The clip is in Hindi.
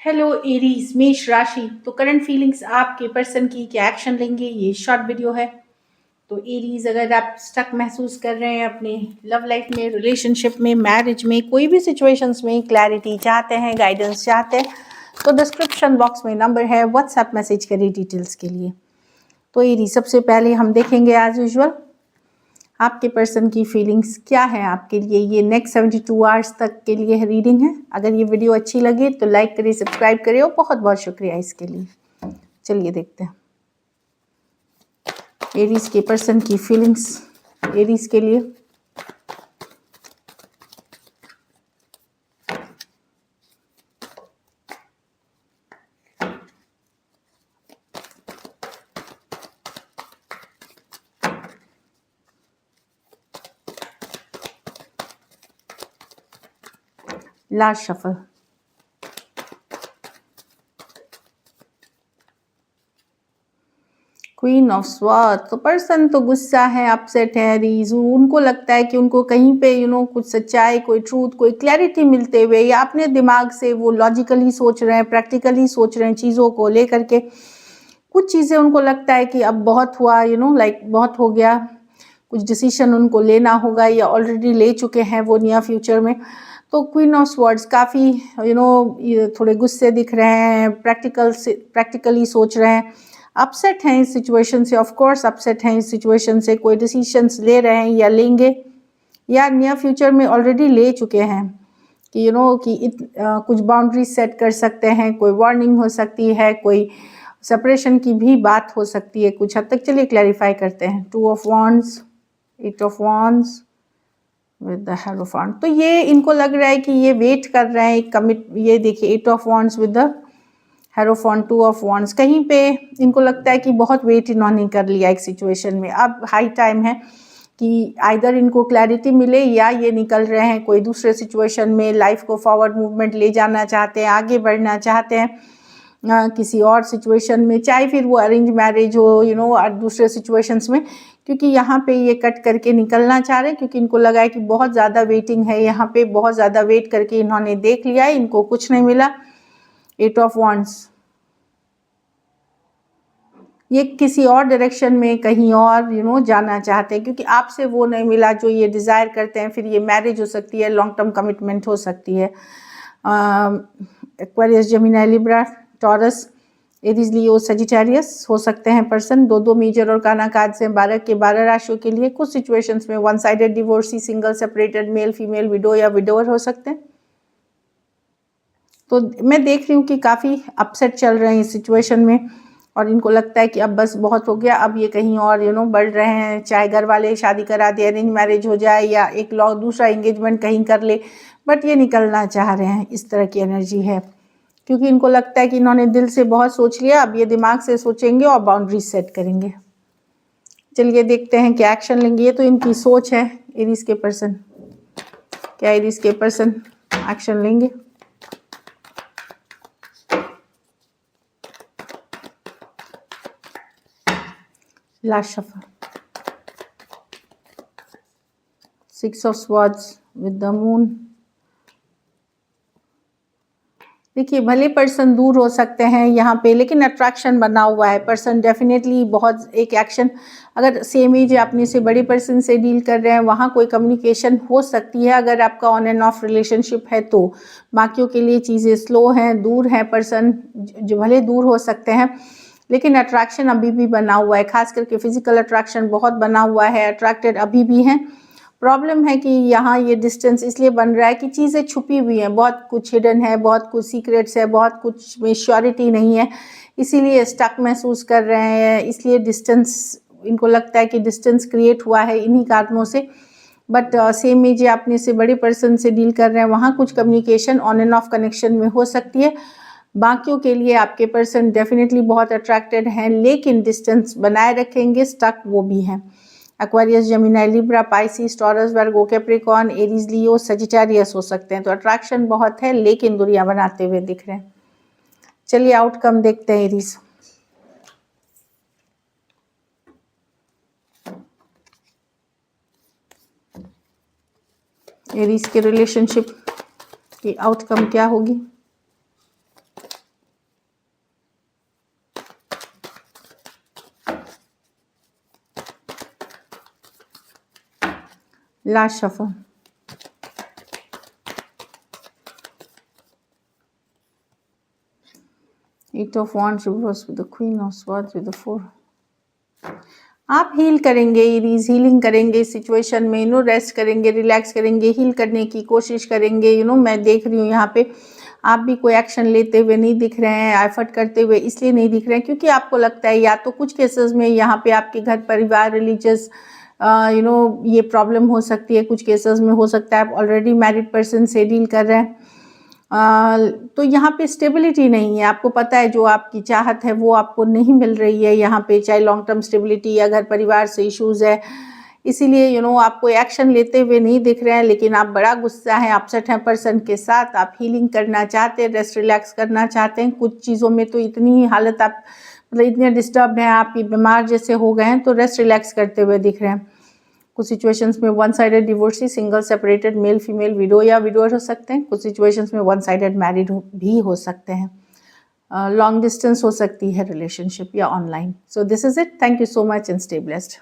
हेलो एरीज मेष राशि। तो करंट फीलिंग्स आपके पर्सन की क्या एक्शन लेंगे, ये शॉर्ट वीडियो है। तो एरीज, अगर आप स्टक महसूस कर रहे हैं अपने लव लाइफ में, रिलेशनशिप में, मैरिज में, कोई भी सिचुएशंस में क्लैरिटी चाहते हैं, गाइडेंस चाहते हैं, तो डिस्क्रिप्शन बॉक्स में नंबर है, व्हाट्सएप मैसेज करिए डिटेल्स के लिए। तो एरीज, सबसे पहले हम देखेंगे एज यूजुअल आपके पर्सन की फीलिंग्स क्या है आपके लिए। ये नेक्स्ट 72 आवर्स तक के लिए रीडिंग है। अगर ये वीडियो अच्छी लगे तो लाइक करिए, सब्सक्राइब करिए और बहुत बहुत शुक्रिया इसके लिए। चलिए देखते हैं एरीज के पर्सन की फीलिंग्स एरीज के लिए। Last shuffle. Queen of sword. तो पर्सन तो गुस्सा है, अपसेट है, एरीज। उनको लगता है कि उनको कहीं पे कुछ सच्चाई, कोई ट्रूथ, कोई क्लैरिटी मिलते हुए, या अपने दिमाग से वो लॉजिकली सोच रहे हैं, प्रैक्टिकली सोच रहे हैं चीज़ों को लेकर के। कुछ चीज़ें उनको लगता है कि अब बहुत हुआ, लाइक बहुत हो गया, कुछ डिसीजन उनको लेना होगा या ऑलरेडी ले चुके हैं वो नियर फ्यूचर में। तो क्वीन ऑफ स्वॉर्ड्स काफ़ी थोड़े गुस्से दिख रहे हैं, प्रैक्टिकली सोच रहे हैं, अपसेट हैं इस सिचुएशन से। ऑफ कोर्स अपसेट हैं इस सिचुएशन से। कोई डिसीजंस ले रहे हैं या लेंगे, या नियर फ्यूचर में ऑलरेडी ले चुके हैं कि कुछ बाउंड्री सेट कर सकते हैं, कोई वार्निंग हो सकती है, कोई सेपरेशन की भी बात हो सकती है कुछ हद तक। चलिए क्लैरिफाई करते हैं। 2 of wands, 8 of wands with the hierophant. तो ये इनको लग रहा है कि ये वेट कर रहे हैं कमिट। ये देखिए 8 of wands with the hierophant, 2 of wands। कहीं पे इनको लगता है कि बहुत वेट इन्होंने कर लिया एक सिचुएशन में, अब हाई टाइम है कि आइदर इनको क्लैरिटी मिले या ये निकल रहे हैं कोई दूसरे सिचुएशन में। लाइफ को फॉरवर्ड मूवमेंट ले जाना चाहते हैं, आगे बढ़ना चाहते हैं किसी और सिचुएशन में, चाहे फिर वो अरेंज मैरिज हो और दूसरे सिचुएशंस में। क्योंकि यहाँ पे ये कट करके निकलना चाह रहे हैं, क्योंकि इनको लगा है कि बहुत ज़्यादा वेटिंग है यहाँ पे, बहुत ज़्यादा वेट करके इन्होंने देख लिया है, इनको कुछ नहीं मिला। 8 ऑफ wands। ये किसी और डायरेक्शन में कहीं और जाना चाहते हैं, क्योंकि आपसे वो नहीं मिला जो ये डिज़ायर करते हैं। फिर ये मैरिज हो सकती है, लॉन्ग टर्म कमिटमेंट हो सकती है। Aquarius, Gemini, Libra, Taurus, Aries, Leo, Sagittarius हो सकते हैं पर्सन। दो मेजर और काना कार्ड से 12 के 12 राशियों के लिए। कुछ सिचुएशंस में one sided divorcee, single, separated, male female, window या विडोवर हो सकते हैं। तो मैं देख रही हूँ कि काफ़ी अपसेट चल रहे हैं इस सिचुएशन में, और इनको लगता है कि अब बस बहुत हो गया, अब ये कहीं और बढ़ रहे हैं। चाहे घर वाले शादी करा दे, अरेंज मैरिज हो जाए, या एक दूसरा एंगेजमेंट कहीं कर ले, बट ये निकलना चाह रहे हैं। इस तरह की एनर्जी है, क्योंकि इनको लगता है कि इन्होंने दिल से बहुत सोच लिया, अब ये दिमाग से सोचेंगे और बाउंड्री सेट करेंगे। चलिए देखते हैं क्या एक्शन लेंगे। ये तो इनकी सोच है एरीज के पर्सन। क्या एरीज के पर्सन एक्शन लेंगे? Last shuffle. 6 of swords with the moon. देखिए, भले पर्सन दूर हो सकते हैं यहाँ पे, लेकिन अट्रैक्शन बना हुआ है। पर्सन डेफिनेटली बहुत एक एक्शन, अगर सेम एज या अपने से बड़े पर्सन से डील कर रहे हैं, वहाँ कोई कम्युनिकेशन हो सकती है अगर आपका ऑन एंड ऑफ रिलेशनशिप है तो। बाकियों के लिए चीज़ें स्लो हैं, दूर हैं पर्सन, जो भले दूर हो सकते हैं, लेकिन अट्रैक्शन अभी भी बना हुआ है। खास करके फिजिकल अट्रैक्शन बहुत बना हुआ है, अट्रैक्टेड अभी भी हैं। प्रॉब्लम है कि यहाँ ये डिस्टेंस इसलिए बन रहा है कि चीज़ें छुपी हुई हैं, बहुत कुछ हिडन है, बहुत कुछ सीक्रेट्स है, बहुत कुछ में श्योरिटी नहीं है, इसीलिए स्टक महसूस कर रहे हैं। इसलिए डिस्टेंस, इनको लगता है कि डिस्टेंस क्रिएट हुआ है इन्हीं कारणों से। बट सेम एज या अपने से बड़े पर्सन से डील कर रहे हैं, वहाँ कुछ communication on end of connection में हो सकती है। बाकियों के लिए आपके पर्सन डेफिनेटली बहुत अट्रैक्टेड हैं, लेकिन डिस्टेंस बनाए रखेंगे, स्टक वो भी हैं। Aquarius, Gemini, Libra, Pisces, Taurus, Virgo, Capricorn, Aries, Leo, Sagittarius हो सकते हैं। तो अट्रैक्शन बहुत है, लेकिन दूरियां बनाते हुए दिख रहे हैं। चलिए आउटकम देखते हैं एरीज। एरीज के रिलेशनशिप की आउटकम क्या होगी? Last shuffle. Eight of wands reverse with the queen of swords with the 4। आप हील करेंगे, इरीज हीलिंग करेंगे सिचुएशन में, रेस्ट करेंगे, रिलैक्स करेंगे, हील करने की कोशिश करेंगे। मैं देख रही हूँ यहाँ पे आप भी कोई एक्शन लेते हुए नहीं दिख रहे हैं, एफर्ट करते हुए इसलिए नहीं दिख रहे हैं क्योंकि आपको लगता है या तो कुछ केसेस में यहाँ पे आपके घर परिवार रिलीजियस ये प्रॉब्लम हो सकती है, कुछ केसेस में हो सकता है आप ऑलरेडी मैरिड पर्सन से डील कर रहे हैं। तो यहाँ पे स्टेबिलिटी नहीं है, आपको पता है जो आपकी चाहत है वो आपको नहीं मिल रही है यहाँ पे, चाहे लॉन्ग टर्म स्टेबिलिटी या घर परिवार से इश्यूज़ है, इसीलिए आप कोई एक्शन लेते हुए नहीं दिख रहे हैं। लेकिन आप बड़ा गुस्सा हैं, अपसेट हैं पर्सन के साथ, आप हीलिंग करना चाहते हैं, रेस्ट रिलैक्स करना चाहते हैं। कुछ चीज़ों में तो इतनी हालत आप मतलब इतने डिस्टर्ब हैं, आप बीमार जैसे हो गए हैं, तो रेस्ट रिलैक्स करते हुए दिख रहे हैं। कुछ सिचुएशंस में one sided divorcee, single separated, male female, window या विडोअर हो सकते हैं। कुछ सिचुएशंस में वन साइडेड मैरिड भी हो सकते हैं। लॉन्ग डिस्टेंस हो सकती है रिलेशनशिप या online. So this is it, thank you so much and stay blessed.